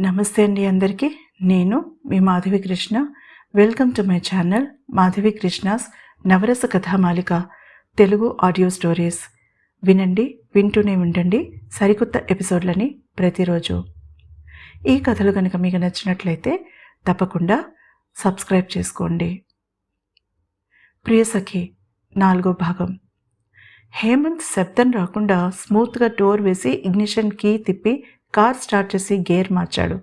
నమస్తే అండి అందరికీ. నేను మీ Madhavi Krishna. Welcome to my channel Madhavi Krishna's Navarasa Kathamalika Telugu audio stories. వినండి, వింటూనే ఉండండి సరికొత్త ఎపిసోడ్లని ప్రతిరోజు. ఈ కథలు కనుక మీకు నచ్చినట్లయితే తప్పకుండా సబ్స్క్రైబ్ చేసుకోండి. ప్రియసఖి 4వ భాగం. హేమంత్ శబ్దం రాకుండా స్మూత్గా డోర్ వేసి ఇగ్నిషన్ కీ తిప్పి కార్ స్టార్ట్ చేసి గేర్ మార్చాడు.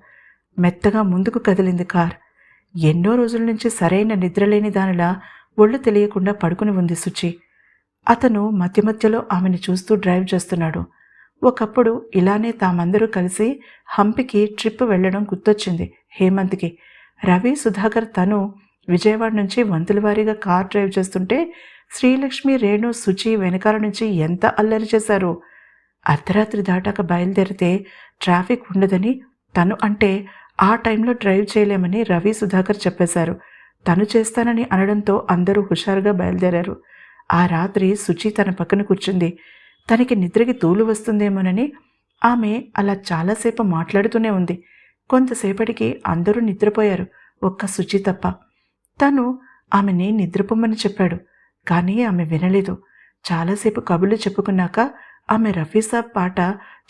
మెత్తగా ముందుకు కదిలింది కార్. ఎన్నో రోజుల నుంచి సరైన నిద్రలేని దానిలా ఒళ్ళు తెలియకుండా పడుకుని ఉంది శుచి. అతను మధ్య మధ్యలో ఆమెను చూస్తూ డ్రైవ్ చేస్తున్నాడు. ఒకప్పుడు ఇలానే తామందరూ కలిసి హంపికి ట్రిప్ వెళ్లడం గుర్తొచ్చింది హేమంత్కి. రవి, సుధాకర్ తను విజయవాడ నుంచి వంతులవారీగా కార్ డ్రైవ్ చేస్తుంటే శ్రీలక్ష్మి, రేణు, శుచి వెనకాల నుంచి ఎంత అల్లరి చేశారు. అర్ధరాత్రి దాటాక బయలుదేరితే ట్రాఫిక్ ఉండదని, తను అంటే ఆ టైంలో డ్రైవ్ చేయలేమని రవి, సుధాకర్ చెప్పేశారు. తను చేస్తానని అనడంతో అందరూ హుషారుగా బయలుదేరారు. ఆ రాత్రి శుచి తన పక్కన కూర్చుంది. తనకి నిద్రకి తూలు వస్తుందేమోనని ఆమె అలా చాలాసేపు మాట్లాడుతూనే ఉంది. కొంతసేపటికి అందరూ నిద్రపోయారు, ఒక్క శుచి తప్ప. తను ఆమెని నిద్రపోమని చెప్పాడు, కానీ ఆమె వినలేదు. చాలాసేపు కబుర్లు చెప్పుకున్నాక ఆమె రఫీసాబ్ పాట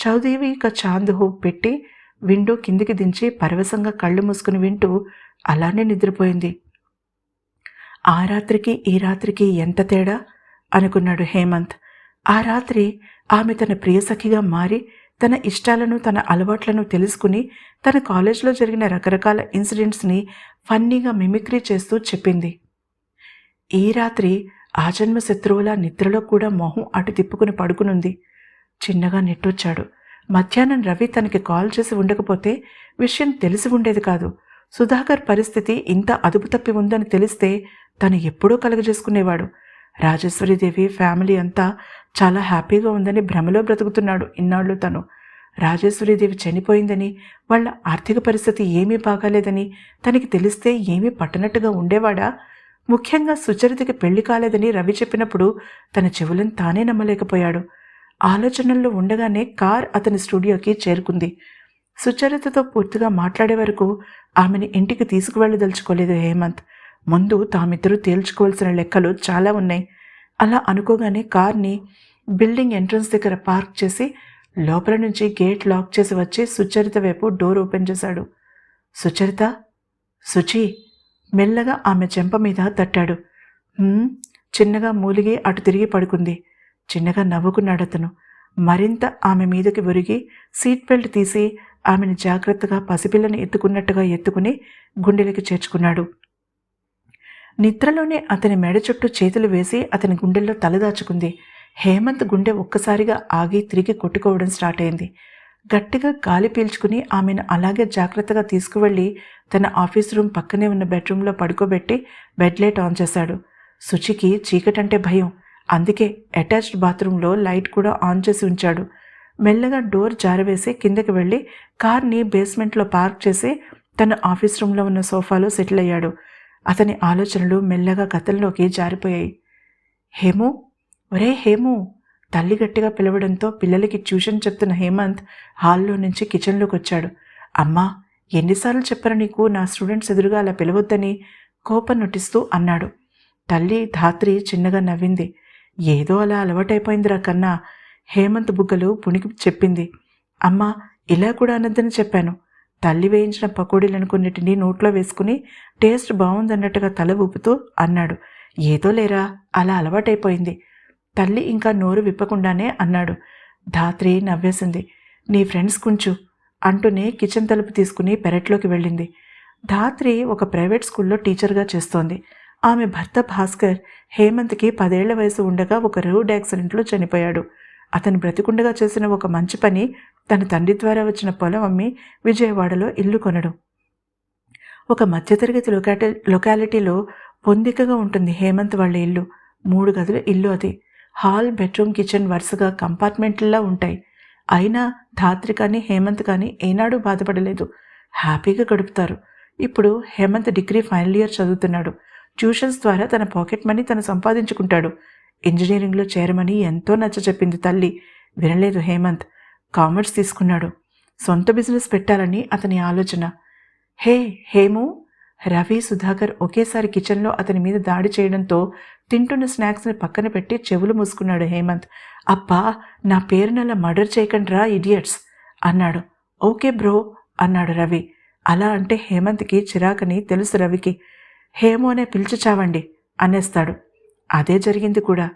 చౌదేవి క చాంద్ హో పెట్టి విండో కిందికి దించి పరవశంగా కళ్ళు మూసుకుని వింటూ అలానే నిద్రపోయింది. ఆ రాత్రికి ఈ రాత్రికి ఎంత తేడా అనుకున్నాడు హేమంత్. ఆ రాత్రి ఆమె తన ప్రియసఖిగా మారి తన ఇష్టాలను, తన అలవాట్లను తెలుసుకుని తన కాలేజ్లో జరిగిన రకరకాల ఇన్సిడెంట్స్ని ఫన్నీగా మిమిక్రీ చేస్తూ చెప్పింది. ఈ రాత్రి ఆజన్మ శత్రువుల నిద్రలో కూడా మొహం అటు తిప్పుకుని పడుకునుంది. చిన్నగా నెట్టొచ్చాడు. మధ్యాహ్నం రవి తనకి కాల్ చేసి ఉండకపోతే విషయం తెలిసి ఉండేది కాదు. సుధాకర్ పరిస్థితి ఇంత అదుపు తప్పి ఉందని తెలిస్తే తను ఎప్పుడూ కలగజేసుకునేవాడు. రాజేశ్వరీదేవి ఫ్యామిలీ అంతా చాలా హ్యాపీగా ఉందని భ్రమలో బ్రతుకుతున్నాడు ఇన్నాళ్ళు తను. రాజేశ్వరీదేవి చనిపోయిందని, వాళ్ళ ఆర్థిక పరిస్థితి ఏమీ బాగాలేదని తనకి తెలిస్తే ఏమీ పట్టనట్టుగా ఉండేవాడా? ముఖ్యంగా సుచరితకి పెళ్లి కాలేదని రవి చెప్పినప్పుడు తన చెవులను తానే నమ్మలేకపోయాడు. ఆలోచనల్లో ఉండగానే కార్ అతని స్టూడియోకి చేరుకుంది. సుచరితతో పూర్తిగా మాట్లాడే వరకు ఆమెని ఇంటికి తీసుకువెళ్ళదలుచుకోలేదు హేమంత్. ముందు తామిద్దరూ తేల్చుకోవాల్సిన లెక్కలు చాలా ఉన్నాయి. అలా అనుకోగానే కార్ని బిల్డింగ్ ఎంట్రన్స్ దగ్గర పార్క్ చేసి లోపల నుంచి గేట్ లాక్ చేసి వచ్చి సుచరిత వైపు డోర్ ఓపెన్ చేశాడు. సుచరిత, శుచి మెల్లగా ఆమె చెంప మీద తట్టాడు. చిన్నగా మూలిగి అటు తిరిగి పడుకుంది. చిన్నగా నవ్వుకున్నాడతను. మరింత ఆమె మీదకి ఒరిగి సీట్ బెల్ట్ తీసి ఆమెను జాగ్రత్తగా పసిపిల్లని ఎత్తుకున్నట్టుగా ఎత్తుకుని గుండెలకి చేర్చుకున్నాడు. నిద్రలోనే అతని మెడ చుట్టూ చేతులు వేసి అతని గుండెల్లో తలదాచుకుంది. హేమంత్ గుండె ఒక్కసారిగా ఆగి తిరిగి కొట్టుకోవడం స్టార్ట్ అయింది. గట్టిగా గాలి పీల్చుకుని ఆమెను అలాగే జాగ్రత్తగా తీసుకువెళ్ళి తన ఆఫీస్ రూమ్ పక్కనే ఉన్న బెడ్రూమ్లో పడుకోబెట్టి బెడ్ లైట్ ఆన్ చేశాడు. శుచికి చీకటంటే భయం. అందుకే అటాచ్డ్ బాత్రూంలో లైట్ కూడా ఆన్ చేసి ఉంచాడు. మెల్లగా డోర్ జారవేసి కిందకి వెళ్ళి కార్ని బేస్మెంట్లో పార్క్ చేసి తన ఆఫీస్ రూమ్లో ఉన్న సోఫాలో సెటిల్ అయ్యాడు. అతని ఆలోచనలు మెల్లగా గతంలోకి జారిపోయాయి. హేము, ఒరే హేము, తల్లి గట్టిగా పిలవడంతో పిల్లలకి ట్యూషన్ చెప్తున్న హేమంత్ హాల్లో నుంచి కిచెన్లోకి వచ్చాడు. అమ్మా, ఎన్నిసార్లు చెప్పారు నీకు నా స్టూడెంట్స్ ఎదురుగా అలా పిలవద్దని కోపం నటిస్తూ అన్నాడు. తల్లి ధాత్రి చిన్నగా నవ్వింది. ఏదో అలా అలవాటైపోయిందిరా కన్నా, హేమంత్ బుగ్గలు పుణికి చెప్పింది. అమ్మా, ఇలా కూడా అనద్దని చెప్పాను. తల్లి వేయించిన పకోడీలను కొన్నిటిని నోట్లో వేసుకుని టేస్ట్ బాగుందన్నట్టుగా తల ఊపుతూ అన్నాడు. ఏదో లేరా, అలా అలవాటైపోయింది. తల్లి ఇంకా నోరు విప్పకుండానే అన్నాడు. ధాత్రి నవ్వేసింది. నీ ఫ్రెండ్స్ కొంచెం అంటూనే కిచెన్ తలుపు తీసుకుని పెరట్లోకి వెళ్ళింది. ధాత్రి ఒక ప్రైవేట్ స్కూల్లో టీచర్గా చేస్తోంది. ఆమె భర్త భాస్కర్ హేమంత్కి 10 ఏళ్ల వయసు ఉండగా ఒక రోడ్ యాక్సిడెంట్లో చనిపోయాడు. అతను బ్రతికుండగా చేసిన ఒక మంచి పని తన తండ్రి ద్వారా వచ్చిన పొలం అమ్మి విజయవాడలో ఇల్లు కొనడం. ఒక మధ్యతరగతి లొకాలిటీలో పొందికగా ఉంటుంది హేమంత్ వాళ్ళ ఇల్లు. 3 గదుల ఇల్లు అది. హాల్, బెడ్రూమ్, కిచెన్ వరుసగా కంపార్ట్మెంట్లా ఉంటాయి. అయినా ధాత్రి కానీ హేమంత్ కానీ ఏనాడూ బాధపడలేదు. హ్యాపీగా గడుపుతారు. ఇప్పుడు హేమంత్ డిగ్రీ ఫైనల్ ఇయర్ చదువుతున్నాడు. ట్యూషన్స్ ద్వారా తన పాకెట్ మనీ తను సంపాదించుకుంటాడు. ఇంజనీరింగ్లో చేరమని ఎంతో నచ్చ చెప్పింది తల్లి. వినలేదు హేమంత్. కామర్స్ తీసుకున్నాడు. సొంత బిజినెస్ పెట్టాలని అతని ఆలోచన. హే హేము! రవి, సుధాకర్ ఒకేసారి కిచెన్లో అతని మీద దాడి చేయడంతో తింటున్న స్నాక్స్ని పక్కన పెట్టి చెవులు మూసుకున్నాడు హేమంత్. అబ్బా, నా పేరునలా మర్డర్ చేయకండ్రా ఇడియట్స్ అన్నాడు. ఓకే బ్రో అన్నాడు రవి. అలా అంటే హేమంత్కి చిరాకని తెలుసు రవికి. హేము అనే పిలిచి చావండి అనేస్తాడు. అదే జరిగింది కూడా.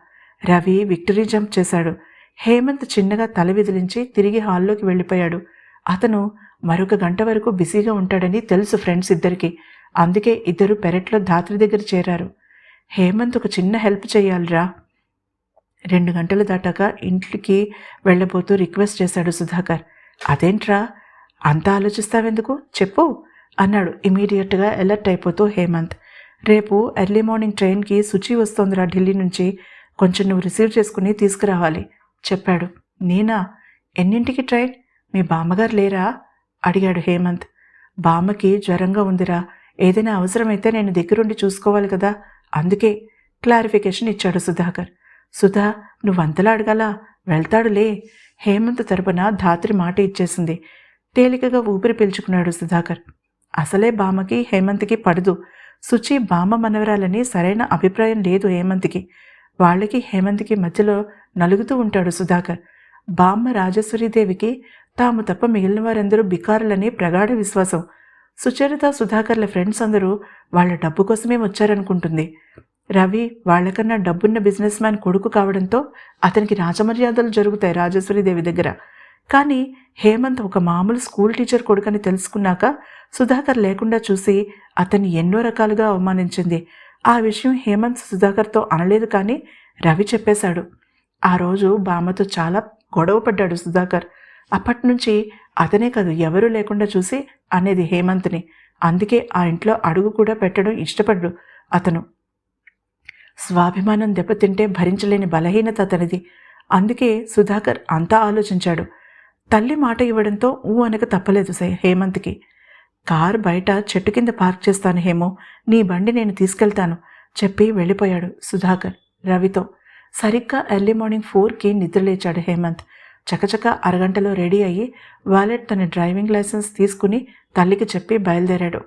రవి విక్టరీ జంప్ చేశాడు. హేమంత్ చిన్నగా తల విదిలించి తిరిగి హాల్లోకి వెళ్ళిపోయాడు. అతను మరొక గంట వరకు బిజీగా ఉంటాడని తెలుసు ఫ్రెండ్స్ ఇద్దరికి. అందుకే ఇద్దరు పెరట్లో ధాత్రి దగ్గర చేరారు. హేమంత్ ఒక చిన్న హెల్ప్ చేయాలిరా. 2 గంటలు దాటాక ఇంటికి వెళ్ళబోతూ రిక్వెస్ట్ చేశాడు సుధాకర్. అదేంట్రా, అంతా ఆలోచిస్తావెందుకు, చెప్పు అన్నాడు ఇమీడియట్గా అలర్ట్ అయిపోతూ హేమంత్. రేపు ఎర్లీ మార్నింగ్ ట్రైన్కి శుచి వస్తోందిరా ఢిల్లీ నుంచి. కొంచెం నువ్వు రిసీవ్ చేసుకుని తీసుకురావాలి చెప్పాడు. నేనా? ఎన్నింటికి ట్రైన్? మీ బామ్మగారు లేరా అడిగాడు హేమంత్. బామ్మకి జ్వరంగా ఉందిరా. ఏదైనా అవసరమైతే నేను దగ్గరుండి చూసుకోవాలి కదా, అందుకే క్లారిఫికేషన్ ఇచ్చాడు సుధాకర్. సుధా, నువ్వంతలా అడగాలా? వెళ్తాడులే. హేమంత్ తరపున ధాత్రి మాట ఇచ్చేసింది. తేలికగా ఊపిరి పీల్చుకున్నాడు సుధాకర్. అసలే బామ్మకి హేమంత్కి పడదు. శుచి బామ్మ మనవరాలని సరైన అభిప్రాయం లేదు హేమంత్కి. వాళ్ళకి హేమంత్కి మధ్యలో నలుగుతూ ఉంటాడు సుధాకర్. బామ్మ రాజేశ్వరీదేవికి తాము తప్ప మిగిలిన వారందరూ బికారులని ప్రగాఢ విశ్వాసం. సుచరిత, సుధాకర్ల ఫ్రెండ్స్ అందరూ వాళ్ళ డబ్బు కోసమే వచ్చారనుకుంటుంది. రవి వాళ్లకన్నా డబ్బున్న బిజినెస్ మ్యాన్ కొడుకు కావడంతో అతనికి రాజమర్యాదలు జరుగుతాయి రాజేశ్వరీదేవి దగ్గర. కానీ హేమంత్ ఒక మామూలు స్కూల్ టీచర్ కొడుకని తెలుసుకున్నాక సుధాకర్ లేకుండా చూసి అతన్ని ఎన్నో రకాలుగా అవమానించింది. ఆ విషయం హేమంత్ సుధాకర్తో అనలేదు, కానీ రవి చెప్పేశాడు. ఆ రోజు బామ్మతో చాలా గొడవ పడ్డాడు సుధాకర్. అప్పటినుంచి అతనే కాదు, ఎవరూ లేకుండా చూసి అనేది హేమంత్ని. అందుకే ఆ ఇంట్లో అడుగు కూడా పెట్టడం ఇష్టపడ్డు అతను. స్వాభిమానం దెబ్బతింటే భరించలేని బలహీనత అతనిది. అందుకే సుధాకర్ అంతా ఆలోచించాడు. తల్లి మాట ఇవ్వడంతో అనక తప్పలేదు హేమంత్కి. కారు బయట చెట్టు కింద పార్క్ చేస్తాను హేమో, నీ బండి నేను తీసుకెళ్తాను చెప్పి వెళ్ళిపోయాడు సుధాకర్ రవితో. సరిగ్గా ఎర్లీ మార్నింగ్ 4కి నిద్రలేచాడు హేమంత్. చకచక అరగంటలో రెడీ అయ్యి వాలెట్, తన డ్రైవింగ్ లైసెన్స్ తీసుకుని తల్లికి చెప్పి బయలుదేరాడు.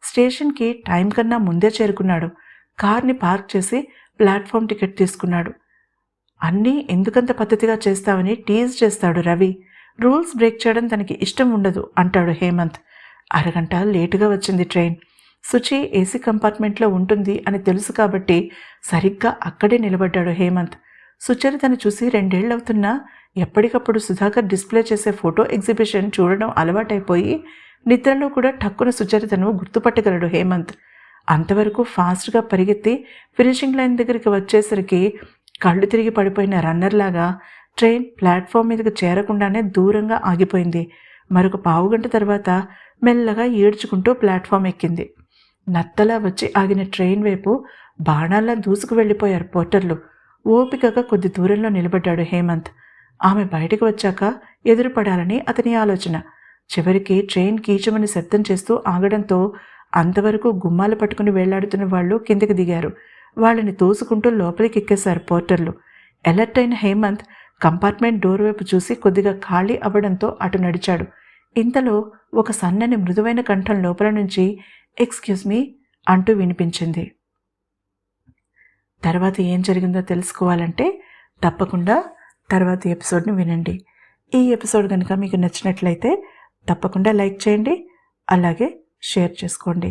స్టేషన్కి టైం కన్నా ముందే చేరుకున్నాడు. కార్ని పార్క్ చేసి ప్లాట్ఫామ్ టికెట్ తీసుకున్నాడు. అన్నీ ఎందుకంత పద్ధతిగా చేస్తావని టీజ్ చేస్తాడు రవి. రూల్స్ బ్రేక్ చేయడం తనకి ఇష్టం ఉండదు అంటాడు హేమంత్. అరగంట లేటుగా వచ్చింది ట్రైన్. శుచి ఏసీ కంపార్ట్మెంట్లో ఉంటుంది అని తెలుసు కాబట్టి సరిగ్గా అక్కడే నిలబడ్డాడు హేమంత్. సుచరితను చూసి 2 ఏళ్లవుతున్నా ఎప్పటికప్పుడు సుధాకర్ డిస్ప్లే చేసే ఫోటో ఎగ్జిబిషన్ చూడడం అలవాటైపోయి నిద్రలో కూడా టక్కున సుచరితను గుర్తుపట్టగలడు హేమంత్. అంతవరకు ఫాస్ట్గా పరిగెత్తి ఫినిషింగ్ లైన్ దగ్గరికి వచ్చేసరికి కళ్ళు తిరిగి పడిపోయిన రన్నర్లాగా ట్రైన్ ప్లాట్ఫామ్ మీదకి చేరకుండానే దూరంగా ఆగిపోయింది. మరొక పావుగంట తర్వాత మెల్లగా ఏడ్చుకుంటూ ప్లాట్ఫామ్ ఎక్కింది. నత్తలా వచ్చి ఆగిన ట్రైన్ వైపు బాణాల్లా దూసుకు వెళ్ళిపోయారు పోర్టర్లు. ఓపికగా కొద్ది దూరంలో నిలబడ్డాడు హేమంత్. ఆమె బయటకు వచ్చాక ఎదురుపడాలని అతని ఆలోచన. చివరికి ట్రైన్ కీచమని శబ్దం చేస్తూ ఆగడంతో అంతవరకు గుమ్మాలు పట్టుకుని వేళ్లాడుతున్న వాళ్ళు కిందకి దిగారు. వాళ్ళని తోసుకుంటూ లోపలికి ఎక్కేశారు పోర్టర్లు. అలర్ట్ అయిన హేమంత్ కంపార్ట్మెంట్ డోర్ వైపు చూసి కొద్దిగా ఖాళీ అవ్వడంతో అటు నడిచాడు. ఇంతలో ఒక సన్నని మృదువైన కంఠం లోపల నుంచి ఎక్స్క్యూజ్ మీ అంటూ వినిపించింది. తర్వాత ఏం జరిగిందో తెలుసుకోవాలంటే తప్పకుండా తర్వాతి ఎపిసోడ్ని వినండి. ఈ ఎపిసోడ్ కనుక మీకు నచ్చినట్లయితే తప్పకుండా లైక్ చేయండి, అలాగే షేర్ చేసుకోండి.